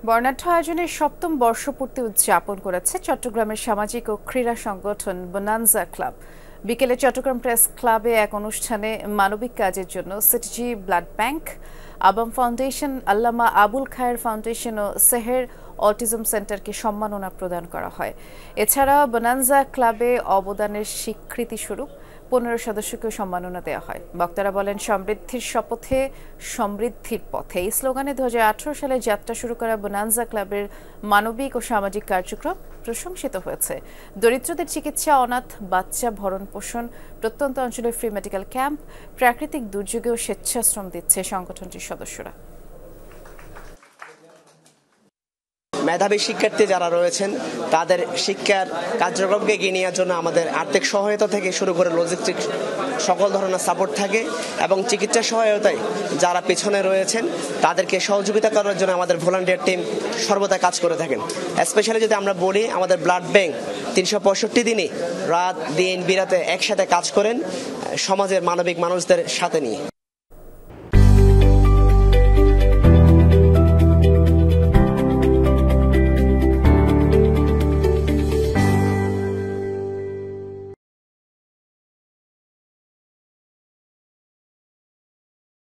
বর্ণাঢ্য আয়োজনের সপ্তম বর্ষপূর্তি উদযাপন করেছে চট্টগ্রামের সামাজিক ও ক্রীড়া সংগঠন বোনানজা ক্লাব। বিকেলে চট্টগ্রাম প্রেস ক্লাবে এক অনুষ্ঠানে মানবিক কাজের জন্য সিটিজি ব্লাড ব্যাংক, আবাম ফাউন্ডেশন, আল্লামা আবুল খায়ের ফাউন্ডেশন ও সেহের অটিজম সেন্টারকে সম্মাননা প্রদান করা হয়। এছাড়া বোনানজা ক্লাবে অবদানের স্বীকৃতিস্বরূপ 15 সদস্যকে সম্মাননা দেওয়া হয়। বক্তারা বলেন, সমৃদ্ধির শপথে সমৃদ্ধির পথে এই স্লোগানে 2018 সালে যাত্রা শুরু করা বোনানজা ক্লাবের মানবিক ও সামাজিক কার্যক্রম প্রশংসিত হয়েছে। দরিদ্রদের চিকিৎসা, অনাথ বাচ্চা ভরণ পোষণ, প্রত্যন্ত অঞ্চলে ফ্রি মেডিকেল ক্যাম্প, প্রাকৃতিক দুর্যোগেও স্বেচ্ছাশ্রম দিচ্ছে সংগঠনটির সদস্যরা। মেধাবী শিক্ষার্থী যারা রয়েছেন তাদের শিক্ষার কার্যক্রমকে এগিয়ে নেওয়ার জন্য আমাদের আর্থিক সহায়তা থেকে শুরু করে লজিস্টিক সকল ধরনের সাপোর্ট থাকে এবং চিকিৎসা সহায়তায় যারা পেছনে রয়েছেন তাদেরকে সহযোগিতা করার জন্য আমাদের ভলান্টিয়ার টিম সর্বদা কাজ করে থাকেন। স্পেশালি যদি আমরা বলি, আমাদের ব্লাড ব্যাংক 365 দিনই রাত দিন বিরাতে একসাথে কাজ করেন সমাজের মানবিক মানুষদের সাথে নিয়ে।